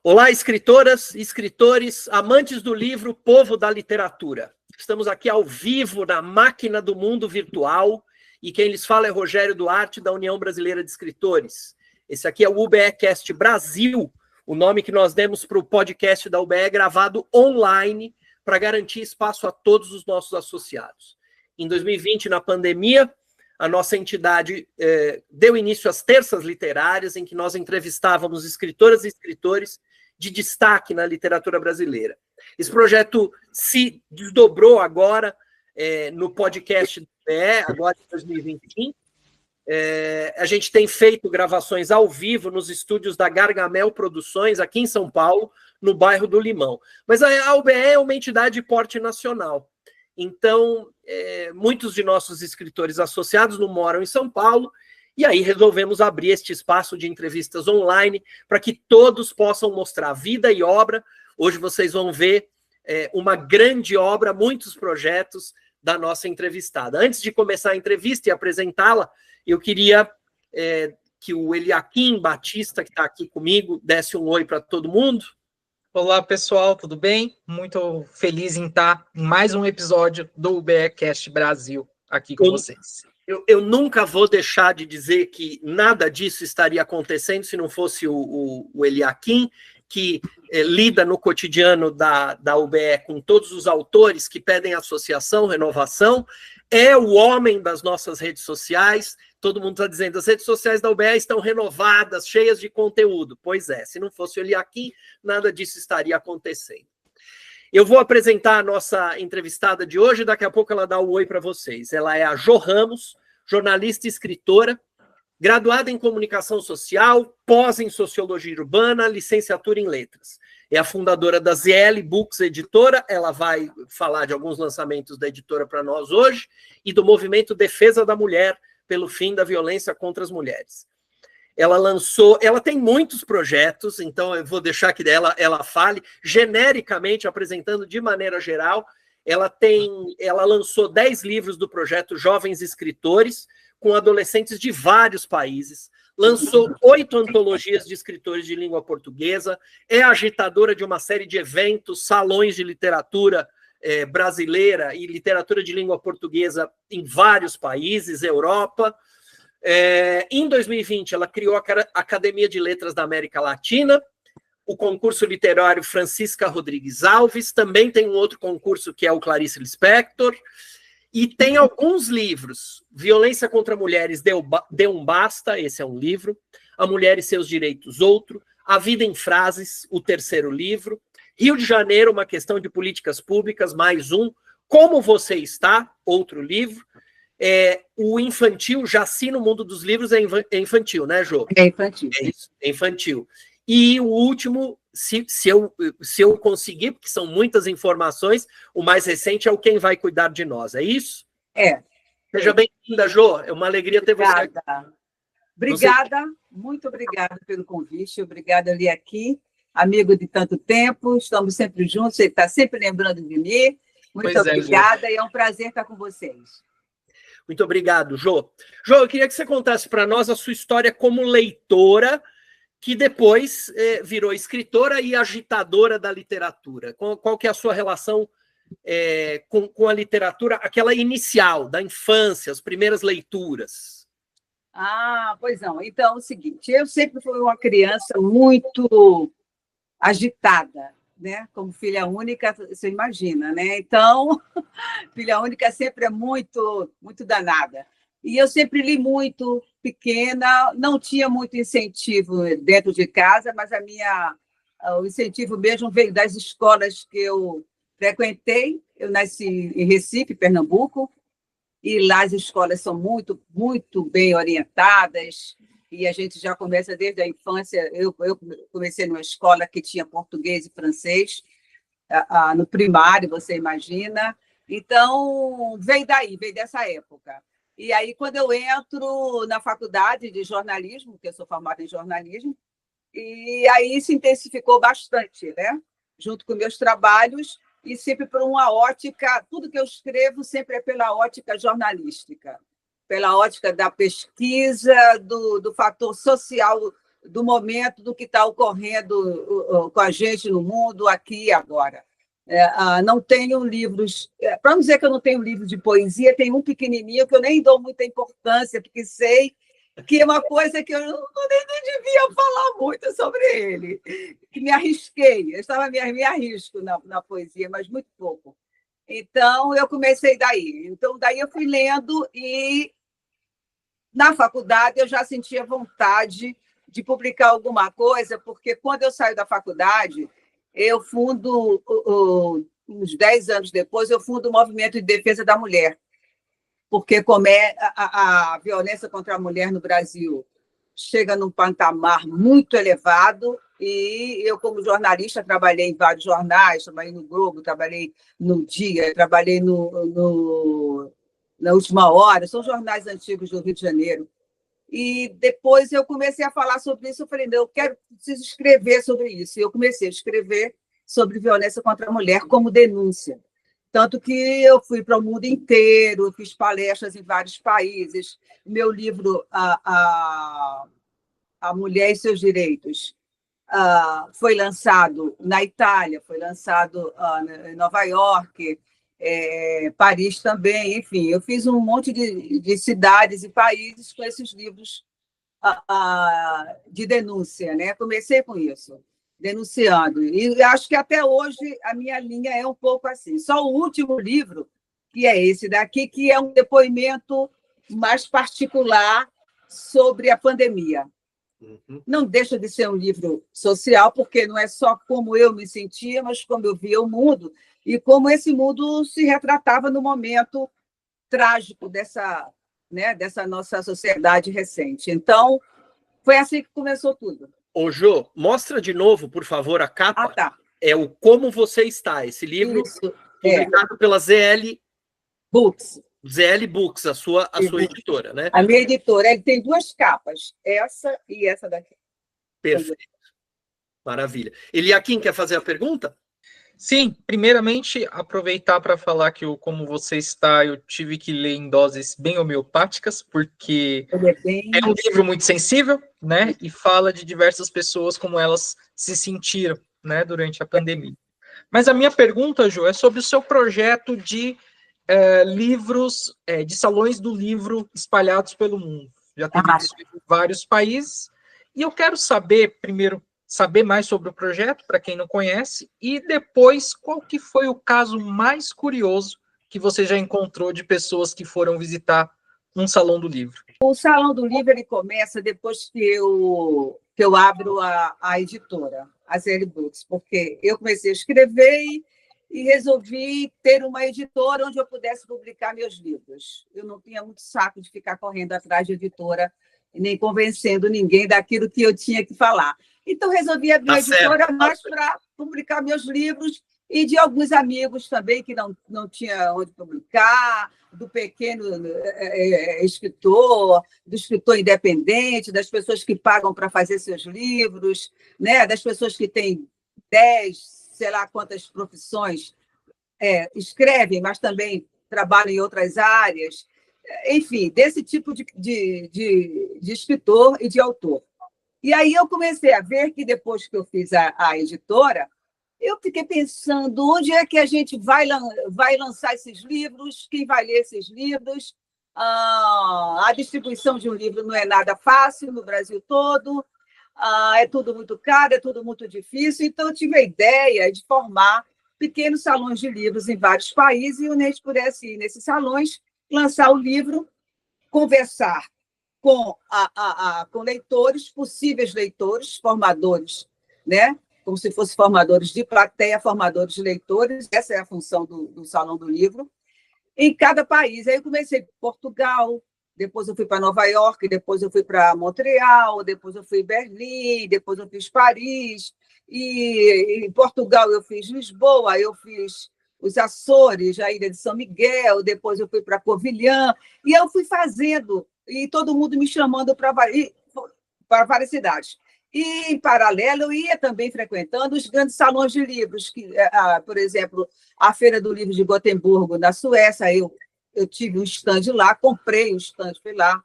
Olá, escritoras, escritores, amantes do livro, povo da literatura. Estamos aqui ao vivo na máquina do mundo virtual e quem lhes fala é Rogério Duarte, da União Brasileira de Escritores. Esse aqui é o UBEcast Brasil, o nome que nós demos para o podcast da UBE gravado online para garantir espaço a todos os nossos associados. Em 2020, na pandemia, a nossa entidade deu início às terças literárias, em que nós entrevistávamos escritoras e escritores de destaque na literatura brasileira. Esse projeto se desdobrou agora no podcast do UBE, agora em 2021. A gente tem feito gravações ao vivo nos estúdios da Gargamel Produções, aqui em São Paulo, no bairro do Limão. Mas a UBE é uma entidade de porte nacional. Então, muitos de nossos escritores associados não moram em São Paulo, e aí resolvemos abrir este espaço de entrevistas online para que todos possam mostrar vida e obra. Hoje vocês vão ver uma grande obra, muitos projetos da nossa entrevistada. Antes de começar a entrevista e apresentá-la, eu queria que o Eliakim Batista, que está aqui comigo, desse um oi para todo mundo. Olá, pessoal, tudo bem? Muito feliz em estar em mais um episódio do UBEcast Brasil aqui com vocês. Eu nunca vou deixar de dizer que nada disso estaria acontecendo se não fosse o Eliakim, que lida no cotidiano da UBE com todos os autores que pedem associação, renovação, é o homem das nossas redes sociais. Todo mundo está dizendo, as redes sociais da UBE estão renovadas, cheias de conteúdo. Pois é, se não fosse o Eliakim, nada disso estaria acontecendo. Eu vou apresentar a nossa entrevistada de hoje, daqui a pouco ela dá o oi para vocês. Ela é a Jo Ramos, jornalista e escritora, graduada em comunicação social, pós em sociologia urbana, licenciatura em letras. É a fundadora da ZL Books Editora, ela vai falar de alguns lançamentos da editora para nós hoje, e do movimento Defesa da Mulher pelo fim da violência contra as mulheres. Ela tem muitos projetos, então eu vou deixar que ela fale, genericamente, apresentando de maneira geral. Ela lançou 10 livros do projeto Jovens Escritores, com adolescentes de vários países, lançou 8 antologias de escritores de língua portuguesa, é agitadora de uma série de eventos, salões de literatura brasileira e literatura de língua portuguesa em vários países, Europa. Em 2020, ela criou a Academia de Letras da América Latina, o concurso literário Francisca Rodrigues Alves, também tem um outro concurso que é o Clarice Lispector, e tem alguns livros, Violência contra Mulheres deu um basta, esse é um livro, A Mulher e Seus Direitos, outro, A Vida em Frases, o terceiro livro, Rio de Janeiro, uma questão de políticas públicas, mais um, Como Você Está, outro livro, o infantil, Jaci no Mundo dos Livros, é infantil, né, Jô? É infantil. É isso, é infantil. E o último, se eu conseguir, porque são muitas informações, o mais recente é o Quem Vai Cuidar de Nós, é isso? É. Seja bem-vinda, Jô, é uma alegria ter você aqui. Obrigada, muito obrigada pelo convite, obrigada, Eliakim, amigo de tanto tempo, estamos sempre juntos, ele está sempre lembrando de mim, muito obrigada, e é um prazer estar com vocês. Muito obrigado, Jô. Jô, eu queria que você contasse para nós a sua história como leitora, que depois virou escritora e agitadora da literatura. Qual que é a sua relação com a literatura, aquela inicial, da infância, as primeiras leituras? Pois não. Então, é o seguinte, eu sempre fui uma criança muito agitada, né? Como filha única, você imagina, né? Então, filha única sempre é muito, muito danada. E eu sempre li muito, pequena, não tinha muito incentivo dentro de casa, mas o incentivo mesmo veio das escolas que eu frequentei. Eu nasci em Recife, Pernambuco, e lá as escolas são muito, muito bem orientadas, e a gente já começa desde a infância. Eu comecei numa escola que tinha português e francês, no primário, você imagina. Então, veio dessa época. E aí, quando eu entro na faculdade de jornalismo, que eu sou formada em jornalismo, e aí se intensificou bastante, né? Junto com meus trabalhos, e sempre por uma ótica, tudo que eu escrevo sempre é pela ótica jornalística, pela ótica da pesquisa, do fator social do momento, do que está ocorrendo com a gente no mundo, aqui e agora. Não tenho livros... Para não dizer que eu não tenho livro de poesia, tem um pequenininho que eu nem dou muita importância, porque sei que é uma coisa que eu nem devia falar muito sobre ele, que me arrisquei. Me arrisco na poesia, mas muito pouco. Então, eu comecei daí. Então, daí eu fui lendo e, na faculdade, eu já sentia vontade de publicar alguma coisa, porque quando eu saio da faculdade, eu fundo, uns 10 anos depois, eu fundo o Movimento de Defesa da Mulher, porque como a violência contra a mulher no Brasil chega num patamar muito elevado, e eu, como jornalista, trabalhei em vários jornais, trabalhei no Globo, trabalhei no Dia, trabalhei na Última Hora, são jornais antigos do Rio de Janeiro. E depois eu comecei a falar sobre isso, eu falei, não, preciso escrever sobre isso. E eu comecei a escrever sobre violência contra a mulher como denúncia. Tanto que eu fui para o mundo inteiro, fiz palestras em vários países. Meu livro, A Mulher e Seus Direitos, foi lançado na Itália, foi lançado em Nova York, Paris também, enfim, eu fiz um monte de cidades e países com esses livros de denúncia, né? Comecei com isso, denunciando, e acho que até hoje a minha linha é um pouco assim. Só o último livro, que é esse daqui, que é um depoimento mais particular sobre a pandemia. Não deixa de ser um livro social, porque não é só como eu me sentia, mas como eu via o mundo e como esse mundo se retratava no momento trágico dessa nossa sociedade recente. Então, foi assim que começou tudo. Ô, Jô, mostra de novo, por favor, a capa. Tá. É o Como Você Está, esse livro publicado pela ZL Books. ZL Books, a sua editora, né? A minha editora. Ele tem 2 capas, essa e essa daqui. Perfeito. Maravilha. Eliakim, quer fazer a pergunta? Sim, primeiramente, aproveitar para falar que o Como Você Está, eu tive que ler em doses bem homeopáticas, porque é um livro muito sensível, né? E fala de diversas pessoas, como elas se sentiram, né, durante a pandemia. Mas a minha pergunta, Jô, é sobre o seu projeto de livros, de salões do livro espalhados pelo mundo. Já teve isso em vários países. E eu quero saber, primeiro, mais sobre o projeto, para quem não conhece, e depois, qual que foi o caso mais curioso que você já encontrou de pessoas que foram visitar um salão do livro? O salão do livro ele começa depois que eu abro a editora, a ZL Books, porque eu comecei a escrever e resolvi ter uma editora onde eu pudesse publicar meus livros. Eu não tinha muito saco de ficar correndo atrás de editora, nem convencendo ninguém daquilo que eu tinha que falar. Então, resolvi abrir a editora mais para publicar meus livros e de alguns amigos também que não tinha onde publicar, do pequeno escritor, do escritor independente, das pessoas que pagam para fazer seus livros, né? Das pessoas que têm 10, sei lá quantas profissões, escrevem, mas também trabalham em outras áreas. Enfim, desse tipo de escritor e de autor. E aí eu comecei a ver que, depois que eu fiz a editora, eu fiquei pensando onde é que a gente vai lançar esses livros, quem vai ler esses livros. A distribuição de um livro não é nada fácil no Brasil todo, é tudo muito caro, é tudo muito difícil. Então, eu tive a ideia de formar pequenos salões de livros em vários países e, onde a gente pudesse ir nesses salões, lançar o livro, conversar com leitores, possíveis leitores, formadores, né? Como se fossem formadores de plateia, formadores de leitores. Essa é a função do Salão do Livro, em cada país. Aí eu comecei por Portugal, depois eu fui para Nova York, depois eu fui para Montreal, depois eu fui Berlim, depois eu fiz Paris, e em Portugal eu fiz Lisboa, eu fiz os Açores, a Ilha de São Miguel, depois eu fui para Covilhã, e eu fui fazendo, e todo mundo me chamando para várias cidades. E, em paralelo, eu ia também frequentando os grandes salões de livros, por exemplo, a Feira do Livro de Gotemburgo, na Suécia, eu tive um stand lá, comprei um stand, fui lá,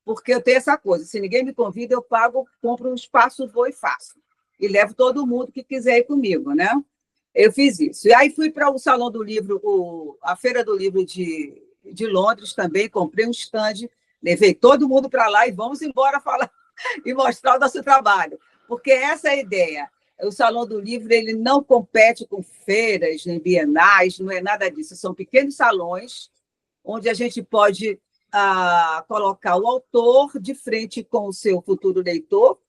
porque eu tenho essa coisa, se ninguém me convida, eu pago, compro um espaço, vou e faço. E levo todo mundo que quiser ir comigo, né? Eu fiz isso. E aí fui para o Salão do Livro, a Feira do Livro de Londres também, comprei um stand, levei todo mundo para lá e vamos embora falar e mostrar o nosso trabalho. Porque essa é a ideia. O Salão do Livro ele não compete com feiras, nem bienais, não é nada disso. São pequenos salões onde a gente pode colocar o autor de frente com o seu futuro leitor,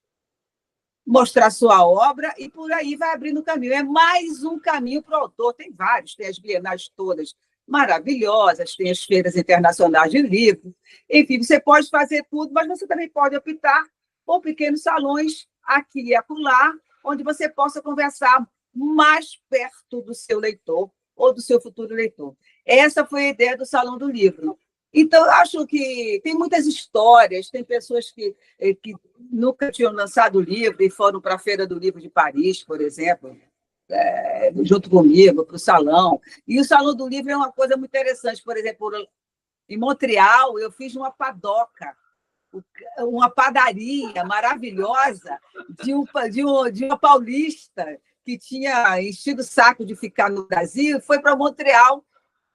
mostrar sua obra e por aí vai abrindo o caminho. É mais um caminho para o autor. Tem vários, tem as bienais todas maravilhosas, tem as feiras internacionais de livro. Enfim, você pode fazer tudo, mas você também pode optar por pequenos salões aqui e acolá, onde você possa conversar mais perto do seu leitor ou do seu futuro leitor. Essa foi a ideia do Salão do Livro. Então, eu acho que tem muitas histórias, tem pessoas que nunca tinham lançado livro e foram para a Feira do Livro de Paris, por exemplo, junto comigo, para o Salão. E o Salão do Livro é uma coisa muito interessante. Por exemplo, em Montreal, eu fiz uma padoca, uma padaria maravilhosa de uma paulista que tinha enchido o saco de ficar no Brasil, foi para Montreal,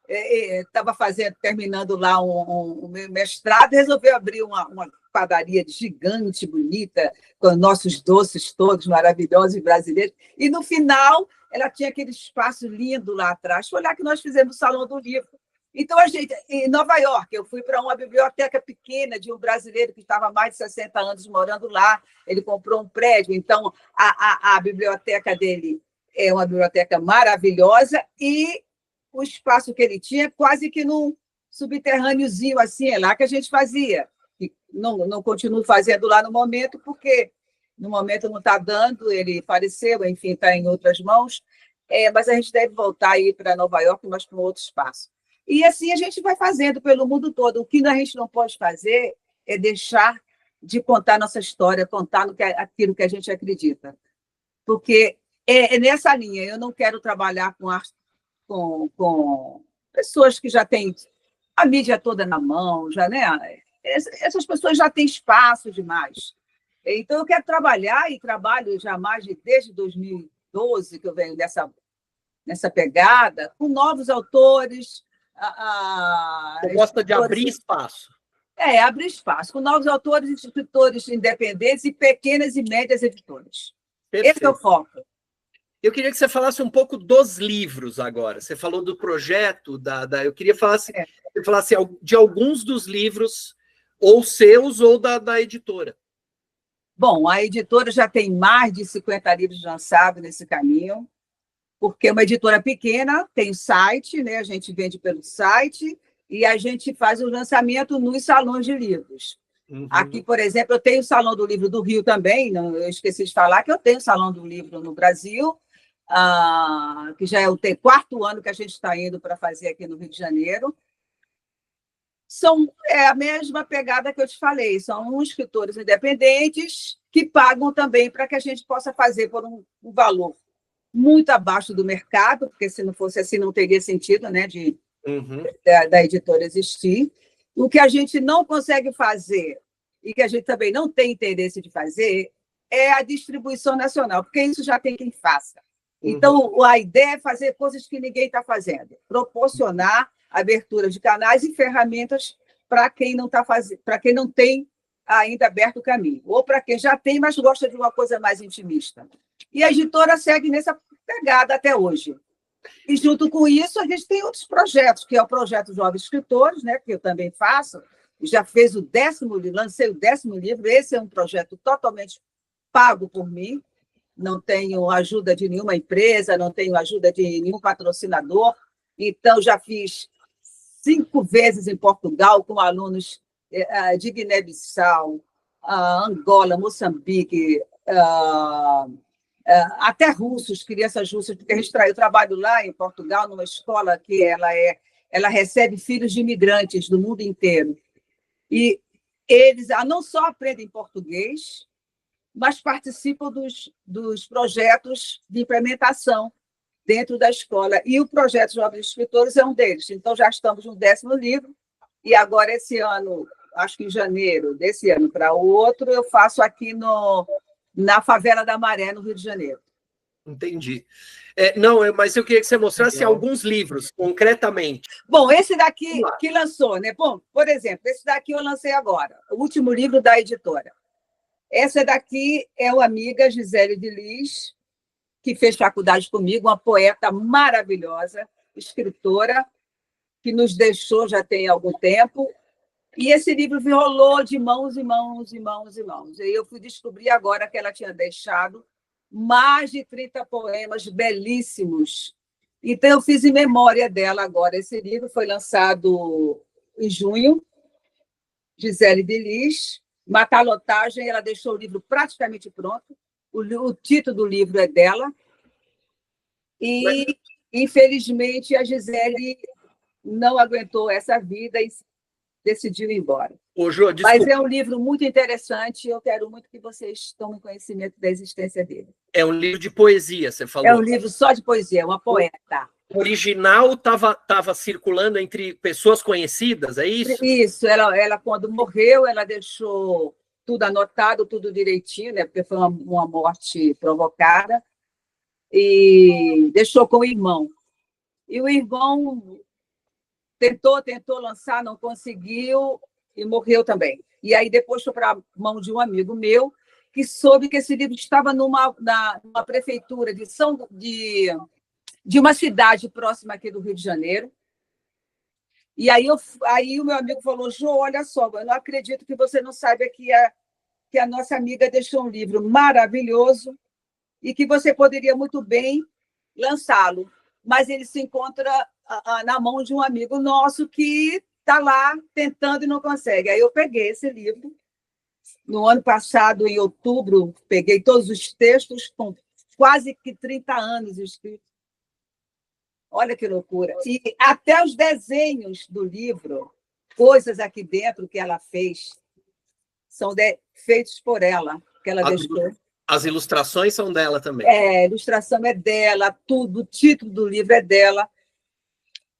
estava terminando lá um mestrado, resolveu abrir uma padaria gigante, bonita, com nossos doces todos maravilhosos e brasileiros, e no final ela tinha aquele espaço lindo lá atrás. Foi lá que nós fizemos o Salão do Livro. Então, a gente, em Nova York, eu fui para uma biblioteca pequena de um brasileiro que estava há mais de 60 anos morando lá. Ele comprou um prédio, então a biblioteca dele é uma biblioteca maravilhosa e o espaço que ele tinha quase que num subterrâneozinho, assim, é lá que a gente fazia. Não continuo fazendo lá no momento, porque no momento não está dando, ele faleceu, enfim, está em outras mãos, mas a gente deve voltar aí para Nova York, mas para um outro espaço. E assim a gente vai fazendo pelo mundo todo. O que a gente não pode fazer é deixar de contar nossa história, contar aquilo que a gente acredita. Porque é nessa linha. Eu não quero trabalhar com pessoas que já têm a mídia toda na mão, já, né? Essas pessoas já têm espaço demais. Então, eu quero trabalhar, e trabalho já desde 2012, que eu venho nessa pegada, com novos autores. Você gosta de abrir espaço. Abrir espaço, com novos autores e escritores independentes e pequenas e médias editoras. Perfeito. Esse é o foco. Eu queria que você falasse um pouco dos livros agora. Você falou do projeto, eu queria que você falasse de alguns dos livros, ou seus, ou da editora. Bom, a editora já tem mais de 50 livros lançados nesse caminho, porque é uma editora pequena, tem site, né? A gente vende pelo site e a gente faz o lançamento nos salões de livros. Uhum. Aqui, por exemplo, eu tenho o Salão do Livro do Rio também, eu esqueci de falar que eu tenho o Salão do Livro no Brasil, que já é o 4º ano que a gente está indo para fazer aqui no Rio de Janeiro. É a mesma pegada que eu te falei, são escritores independentes que pagam também para que a gente possa fazer por um valor muito abaixo do mercado, porque se não fosse assim não teria sentido, né, da editora existir. O que a gente não consegue fazer e que a gente também não tem interesse de fazer é a distribuição nacional, porque isso já tem quem faça. Então, a ideia é fazer coisas que ninguém está fazendo, proporcionar abertura de canais e ferramentas para quem não para quem não tem ainda aberto o caminho, ou para quem já tem, mas gosta de uma coisa mais intimista. E a editora segue nessa pegada até hoje. E, junto com isso, a gente tem outros projetos, que é o projeto Jovens Escritores, né, que eu também faço, já fez lancei o 10º livro, esse é um projeto totalmente pago por mim, não tenho ajuda de nenhuma empresa, não tenho ajuda de nenhum patrocinador, então já fiz 5 vezes em Portugal com alunos de Guiné-Bissau, Angola, Moçambique, até russos, crianças russas, porque eu trabalho lá em Portugal, numa escola que ela recebe filhos de imigrantes do mundo inteiro. E eles não só aprendem português, mas participam dos projetos de implementação dentro da escola. E o projeto Jovens Escritores é um deles. Então, já estamos no 10º livro, e agora, esse ano, acho que em janeiro desse ano para o outro, eu faço aqui na Favela da Maré, no Rio de Janeiro. Entendi. Não, mas eu queria que você mostrasse alguns livros, concretamente. Bom, esse daqui que lançou, né? Bom, por exemplo, esse daqui eu lancei agora, o último livro da editora. Essa daqui é uma amiga, Gisele de Lis, que fez faculdade comigo, uma poeta maravilhosa, escritora, que nos deixou já tem algum tempo. E esse livro rolou de mãos e mãos e mãos e mãos. E eu fui descobrir agora que ela tinha deixado mais de 30 poemas belíssimos. Então, eu fiz em memória dela agora. Esse livro foi lançado em junho, Gisele de Lis. Matalotagem, ela deixou o livro praticamente pronto. O título do livro é dela. E, infelizmente, a Gisele não aguentou essa vida e decidiu ir embora. Ô, Jô, mas é um livro muito interessante e eu quero muito que vocês tomem conhecimento da existência dele. É um livro de poesia, você falou? É um livro só de poesia, uma poeta. O original estava circulando entre pessoas conhecidas, é isso? Isso, ela quando morreu, ela deixou tudo anotado, tudo direitinho, né? Porque foi uma morte provocada, e deixou com o irmão. E o irmão tentou lançar, não conseguiu, e morreu também. E aí depois foi para a mão de um amigo meu, que soube que esse livro estava numa prefeitura de uma cidade próxima aqui do Rio de Janeiro. E aí o meu amigo falou: Jô, olha só, eu não acredito que você não saiba que a nossa amiga deixou um livro maravilhoso e que você poderia muito bem lançá-lo, mas ele se encontra na mão de um amigo nosso que está lá tentando e não consegue. Aí eu peguei esse livro. No ano passado, em outubro, peguei todos os textos, com quase que 30 anos escritos. Olha que loucura. E até os desenhos do livro, coisas aqui dentro que ela fez, são feitos por ela, que ela deixou. As ilustrações são dela também. A ilustração é dela, tudo, o título do livro é dela.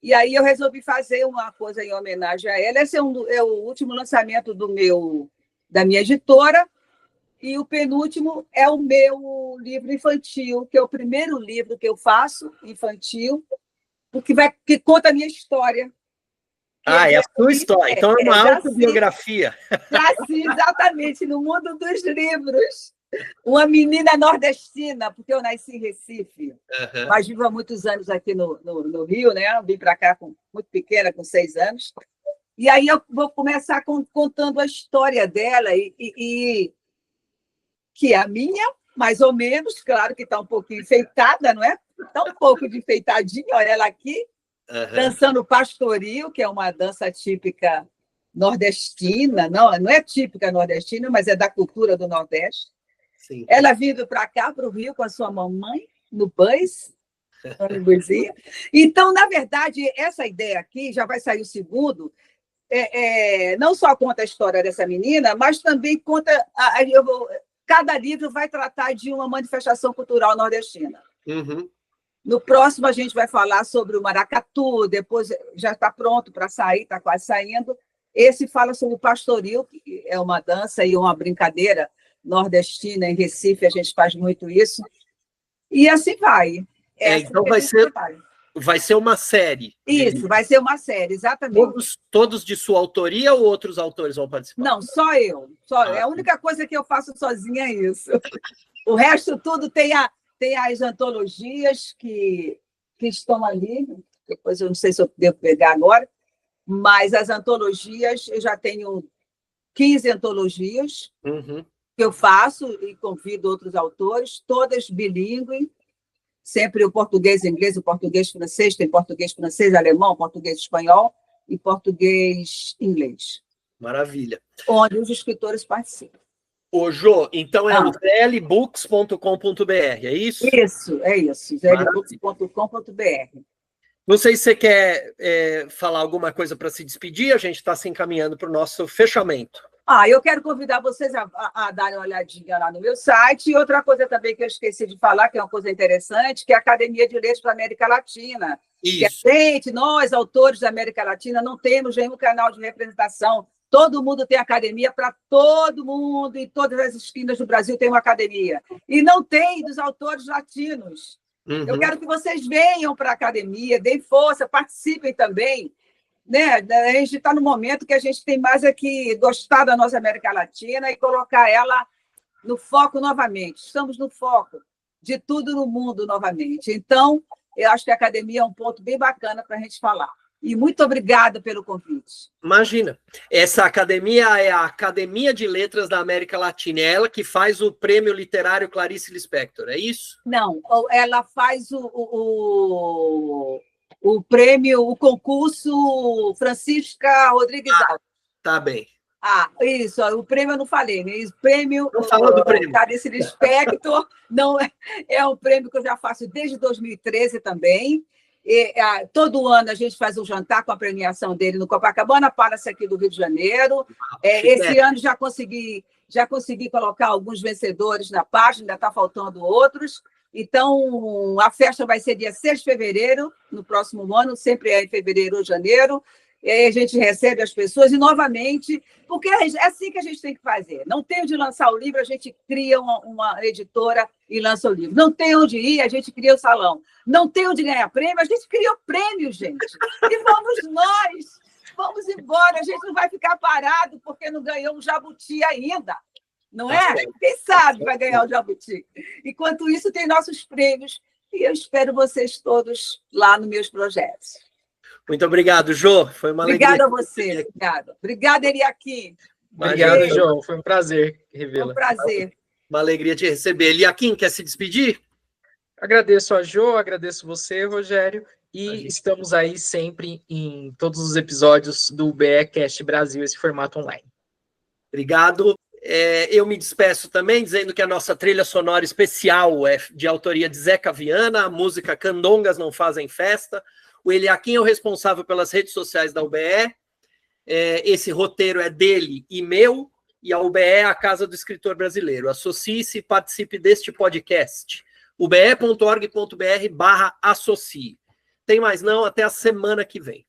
E aí eu resolvi fazer uma coisa em homenagem a ela. Esse é o último lançamento da minha editora, e o penúltimo é o meu livro infantil, que é o primeiro livro que eu faço, infantil, que conta a minha história. É a sua história. Então é uma autobiografia. Sim, exatamente, no mundo dos livros. Uma menina nordestina, porque eu nasci em Recife, mas vivo há muitos anos aqui no Rio, né? Eu vim para cá muito pequena, com 6 anos. E aí eu vou começar contando a história dela, e que é a minha, mais ou menos, claro que está um pouquinho enfeitada, não é? Está um pouco de enfeitadinha, olha ela aqui, dançando pastoril, que é uma dança típica nordestina, não é típica nordestina, mas é da cultura do Nordeste. Sim. Ela vindo para cá, para o Rio, com a sua mamãe, no bus, ônibusinho. Então, na verdade, essa ideia aqui, já vai sair o segundo, não só conta a história dessa menina, mas também conta... cada livro vai tratar de uma manifestação cultural nordestina. Uhum. No próximo, a gente vai falar sobre o maracatu, depois já está pronto para sair, está quase saindo. Esse fala sobre o pastoril, que é uma dança e uma brincadeira nordestina. Em Recife, a gente faz muito isso. E assim vai. Então vai ser uma série. Isso, vai ser uma série, exatamente. Todos de sua autoria ou outros autores vão participar? Não, só eu. É a única coisa que eu faço sozinha é isso. O resto tudo tem as antologias que estão ali. Depois eu não sei se eu devo pegar agora, mas as antologias, eu já tenho 15 antologias que eu faço e convido outros autores, todas bilíngues, sempre o português e inglês, o português francês, tem português francês, alemão, português espanhol e português inglês. Maravilha. Onde os escritores participam. Ô, Jô, então é o zlbooks.com.br, é isso? Isso, é isso, zlbooks.com.br. Não sei se você quer falar alguma coisa para se despedir, a gente está se encaminhando para o nosso fechamento. Eu quero convidar vocês a darem uma olhadinha lá no meu site. E outra coisa também que eu esqueci de falar, que é uma coisa interessante, que é a Academia de Letras para a América Latina. Isso. Nós, autores da América Latina, não temos nenhum canal de representação Todo mundo tem academia, para todo mundo, em todas as esquinas do Brasil tem uma academia. E não tem dos autores latinos. Eu quero que vocês venham para a academia, deem força, participem também. Né? A gente está no momento que a gente tem mais é que gostar da nossa América Latina e colocar ela no foco novamente. Estamos no foco de tudo no mundo novamente. Então, eu acho que a academia é um ponto bem bacana para a gente falar. E muito obrigada pelo convite. Imagina. Essa academia é a Academia de Letras da América Latina. É ela que faz o prêmio literário Clarice Lispector, é isso? Não, ela faz o prêmio, o concurso Francisca Rodrigues Alves. Tá bem. Isso, o prêmio eu não falei, né? O prêmio, não fala do prêmio. Clarice Lispector, não é um prêmio que eu já faço desde 2013 também. Todo ano a gente faz um jantar com a premiação dele no Copacabana Palace aqui do Rio de Janeiro. Esse ano já consegui colocar alguns vencedores na página, ainda está faltando outros. Então, a festa vai ser dia 6 de fevereiro, no próximo ano, sempre é em fevereiro ou janeiro. E aí a gente recebe as pessoas e, novamente, porque é assim que a gente tem que fazer. Não tem onde lançar o livro, a gente cria uma editora e lança o livro. Não tem onde ir, a gente cria o salão. Não tem onde ganhar prêmio, a gente cria o prêmio, gente. E vamos embora. A gente não vai ficar parado porque não ganhou um jabuti ainda. Não é? Quem sabe vai ganhar o jabuti. Enquanto isso, tem nossos prêmios. E eu espero vocês todos lá nos meus projetos. Muito obrigado, Jô. Foi uma alegria. Obrigada a você. Obrigada, Eliakim. Obrigado, Jô. Foi um prazer revê-la. Foi um prazer. Uma alegria te receber. Eliakim, quer se despedir? Agradeço a Jô, agradeço você, Rogério. E estamos aí sempre em todos os episódios do BEcast Brasil, esse formato online. Obrigado. Eu me despeço também, dizendo que a nossa trilha sonora especial é de autoria de Zeca Viana, a música Candongas Não Fazem Festa. O Eliakim é o responsável pelas redes sociais da UBE. Esse roteiro é dele e meu, e a UBE é a Casa do Escritor Brasileiro. Associe-se e participe deste podcast. ube.org.br/associe. Tem mais não, até a semana que vem.